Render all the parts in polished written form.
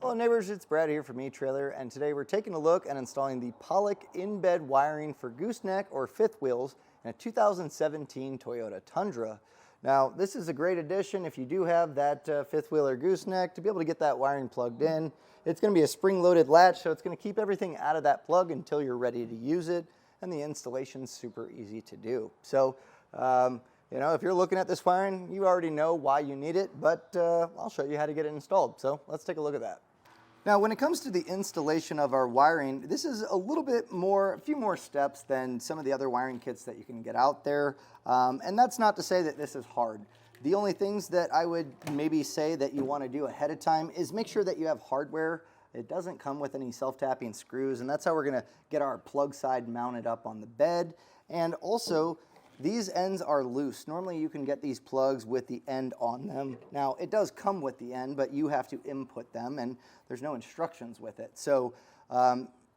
Hello neighbors, it's Brad here from etrailer, and today we're taking a look at installing the Pollak in-bed wiring for gooseneck or fifth wheels in a 2017 Toyota Tundra. Now this is a great addition if you do have that fifth wheel or gooseneck to be able to get that wiring plugged in. It's going to be a spring-loaded latch, so it's going to keep everything out of that plug until you're ready to use it, and the installation's super easy to do. So you know, if you're looking at this wiring, you already know why you need it, but I'll show you how to get it installed. So let's take a look at that. Now, when it comes to the installation of our wiring, this is a little bit more, a few more steps than some of the other wiring kits that you can get out there. And that's not to say that this is hard. The only things that I would maybe say that you want to do ahead of time is make sure that you have hardware. It doesn't come with any self-tapping screws, and that's how we're going to get our plug side mounted up on the bed. And also, these ends are loose. Normally you can get these plugs with the end on them. Now it does come with the end, but you have to input them and there's no instructions with it. So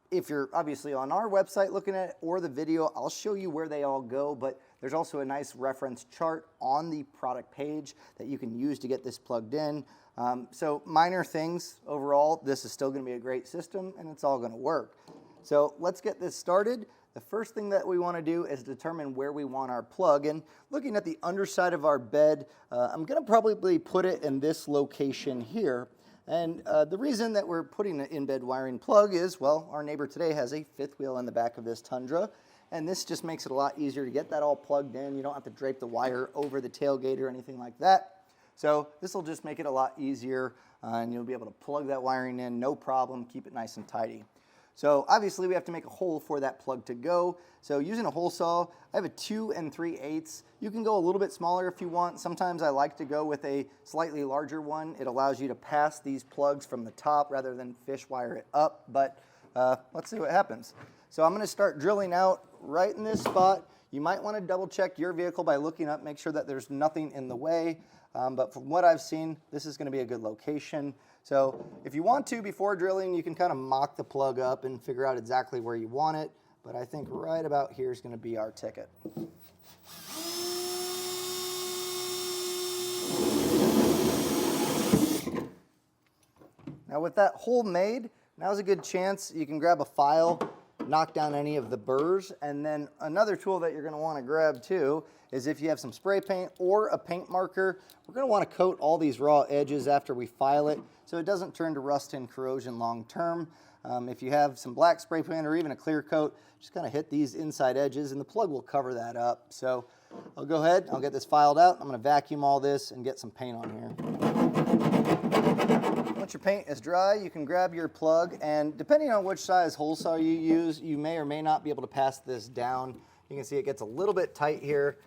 if you're obviously on our website looking at it or the video, I'll show you where they all go, but there's also a nice reference chart on the product page that you can use to get this plugged in. So minor things overall, this is still going to be a great system and it's all going to work. So let's get this started. The first thing that we want to do is determine where we want our plug. And looking at the underside of our bed, I'm going to probably put it in this location here. And the reason that we're putting an in-bed wiring plug is, well, our neighbor today has a fifth wheel in the back of this Tundra. And this just makes it a lot easier to get that all plugged in. You don't have to drape the wire over the tailgate or anything like that. So this will just make it a lot easier and you'll be able to plug that wiring in, no problem, keep it nice and tidy. So obviously we have to make a hole for that plug to go. So using a hole saw, I have a 2 3/8. You can go a little bit smaller if you want. Sometimes I like to go with a slightly larger one. It allows you to pass these plugs from the top rather than fish wire it up, but let's see what happens. So I'm gonna start drilling out right in this spot. You might wanna double check your vehicle by looking up, make sure that there's nothing in the way. But from what I've seen, this is gonna be a good location. So if you want to, before drilling, you can kind of mock the plug up and figure out exactly where you want it. But I think right about here is going to be our ticket. Now with that hole made, now's a good chance you can grab a file, knock down any of the burrs, and then another tool that you're going to want to grab too is if you have some spray paint or a paint marker, we're going to want to coat all these raw edges after we file it so it doesn't turn to rust and corrosion long term. If you have some black spray paint or even a clear coat, just kind of hit these inside edges and the plug will cover that up. So I'll go ahead, I'll get this filed out. I'm going to vacuum all this and get some paint on here. Once your paint is dry, you can grab your plug, and depending on which size hole saw you use, you may or may not be able to pass this down. You can see it gets a little bit tight here.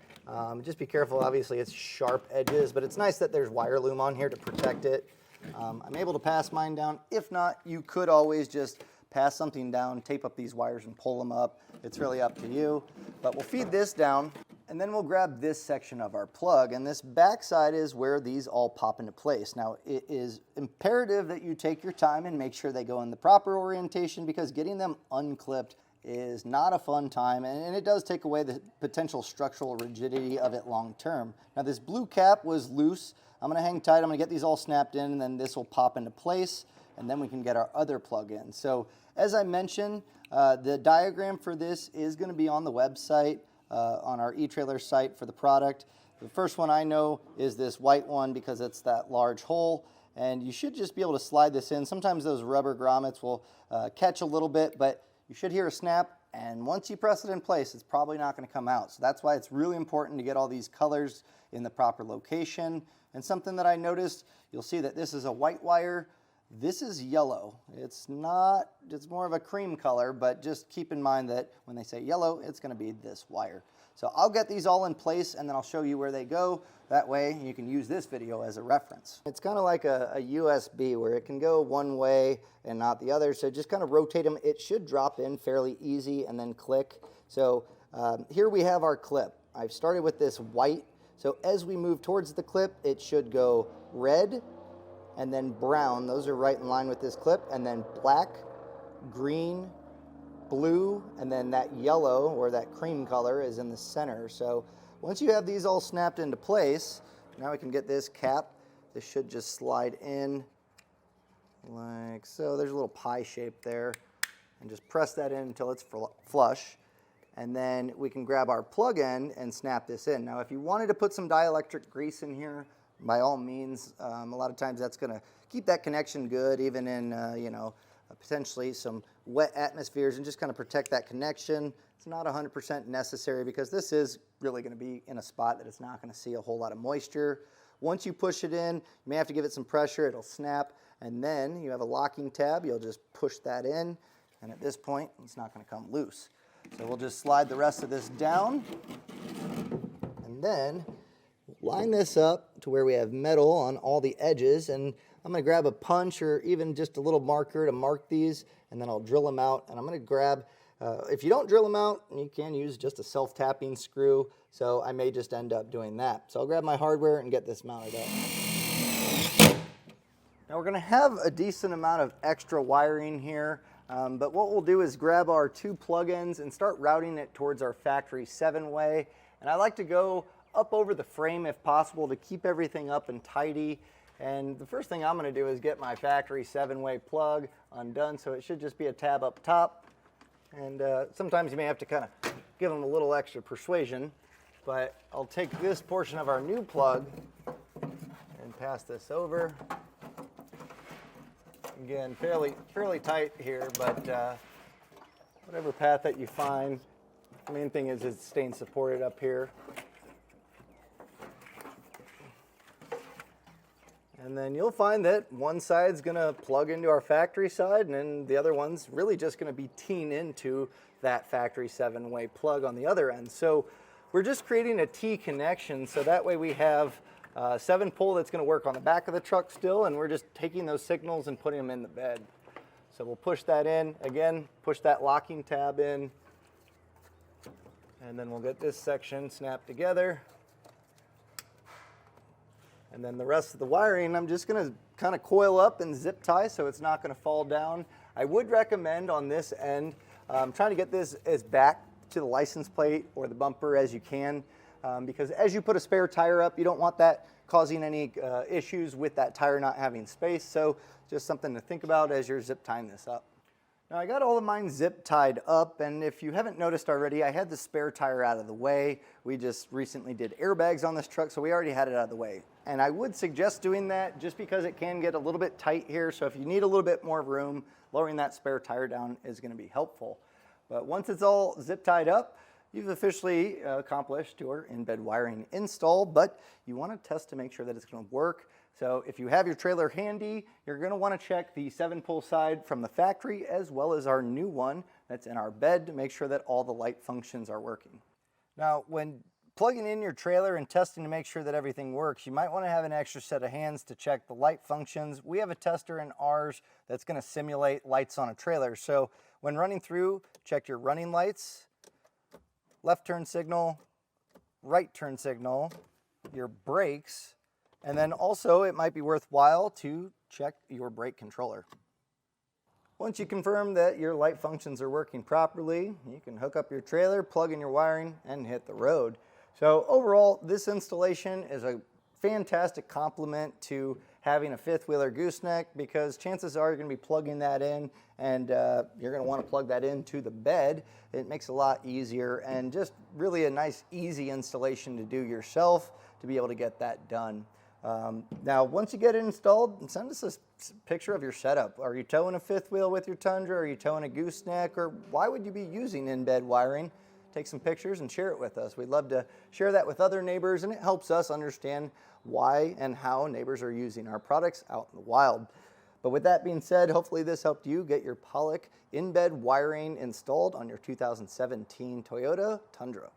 Just be careful, obviously it's sharp edges, but it's nice that there's wire loom on here to protect it. I'm able to pass mine down. If not, you could always just pass something down, tape up these wires and pull them up. It's really up to you, but we'll feed this down. And then we'll grab this section of our plug, and this back side is where these all pop into place. Now, it is imperative that you take your time and make sure they go in the proper orientation because getting them unclipped is not a fun time, and it does take away the potential structural rigidity of it long term. Now, this blue cap was loose. I'm gonna hang tight, I'm gonna get these all snapped in, and then this will pop into place, and then we can get our other plug in. So, as I mentioned, the diagram for this is gonna be on the website. On our etrailer site for the product. The first one I know is this white one because it's that large hole, and you should just be able to slide this in. Sometimes those rubber grommets will catch a little bit, but you should hear a snap, and once you press it in place, it's probably not going to come out. So that's why it's really important to get all these colors in the proper location. And something that I noticed, you'll see that this is a white wire. This is yellow. It's not, it's more of a cream color, but just keep in mind that when they say yellow, it's going to be this wire. So I'll get these all in place and then I'll show you where they go. That way you can use this video as a reference. It's kind of like a USB where it can go one way and not the other. So just kind of rotate them. It should drop in fairly easy and then click. So here we have our clip. I've started with this white. So as we move towards the clip, it should go red, and then brown. Those are right in line with this clip, and then black, green, blue, and then that yellow or that cream color is in the center. So once you have these all snapped into place, now we can get this cap. This should just slide in like so. There's a little pie shape there, and just press that in until it's flush. And then we can grab our plug end and snap this in. Now, if you wanted to put some dielectric grease in here, by all means, a lot of times that's going to keep that connection good, even in, potentially some wet atmospheres, and just kind of protect that connection. It's not 100% necessary because this is really going to be in a spot that it's not going to see a whole lot of moisture. Once you push it in, you may have to give it some pressure, it'll snap, and then you have a locking tab. You'll just push that in, and at this point, it's not going to come loose. So we'll just slide the rest of this down, and then line this up to where we have metal on all the edges, and I'm going to grab a punch or even just a little marker to mark these, and then I'll drill them out. And I'm going to grab, if you don't drill them out, you can use just a self-tapping screw, so I may just end up doing that. So I'll grab my hardware and get this mounted up. Now we're going to have a decent amount of extra wiring here. But what we'll do is grab our 2 plug-ins and start routing it towards our factory 7-way. And I like to go up over the frame if possible to keep everything up and tidy. And the first thing I'm going to do is get my factory 7-way plug undone. So it should just be a tab up top. And sometimes you may have to kind of give them a little extra persuasion. But I'll take this portion of our new plug and pass this over. Again, fairly tight here, but whatever path that you find, the main thing is it's staying supported up here. And then you'll find that one side's going to plug into our factory side, and then the other one's really just going to be teeing into that factory 7-way plug on the other end. So we're just creating a T connection, so that way we have 7-pole that's going to work on the back of the truck still, and we're just taking those signals and putting them in the bed. So we'll push that in. Again, push that locking tab in, and then we'll get this section snapped together. And then the rest of the wiring, I'm just going to kind of coil up and zip tie so it's not going to fall down. I would recommend on this end, trying to get this as back to the license plate or the bumper as you can. Because as you put a spare tire up, you don't want that causing any issues with that tire not having space. So just something to think about as you're zip tying this up. Now I got all of mine zip tied up, and if you haven't noticed already, I had the spare tire out of the way. We just recently did airbags on this truck, so we already had it out of the way. And I would suggest doing that just because it can get a little bit tight here. So if you need a little bit more room, lowering that spare tire down is going to be helpful. But once it's all zip tied up, you've officially accomplished your in-bed wiring install, but you want to test to make sure that it's going to work. So if you have your trailer handy, you're going to want to check the 7-pole side from the factory as well as our new one that's in our bed to make sure that all the light functions are working. Now, when plugging in your trailer and testing to make sure that everything works, you might want to have an extra set of hands to check the light functions. We have a tester in ours that's going to simulate lights on a trailer. So when running through, check your running lights, left turn signal, right turn signal, your brakes, and then also it might be worthwhile to check your brake controller. Once you confirm that your light functions are working properly, you can hook up your trailer, plug in your wiring, and hit the road. So overall, this installation is a fantastic complement to having a fifth-wheeler gooseneck, because chances are you're going to be plugging that in, and you're going to want to plug that into the bed. It makes it a lot easier, and just really a nice, easy installation to do yourself to be able to get that done. Now, once you get it installed, send us a picture of your setup. Are you towing a fifth wheel with your Tundra? Are you towing a gooseneck? Or why would you be using in-bed wiring? Take some pictures and share it with us. We'd love to share that with other neighbors, and it helps us understand why and how neighbors are using our products out in the wild. But with that being said, hopefully this helped you get your Pollak in-bed wiring installed on your 2017 Toyota Tundra.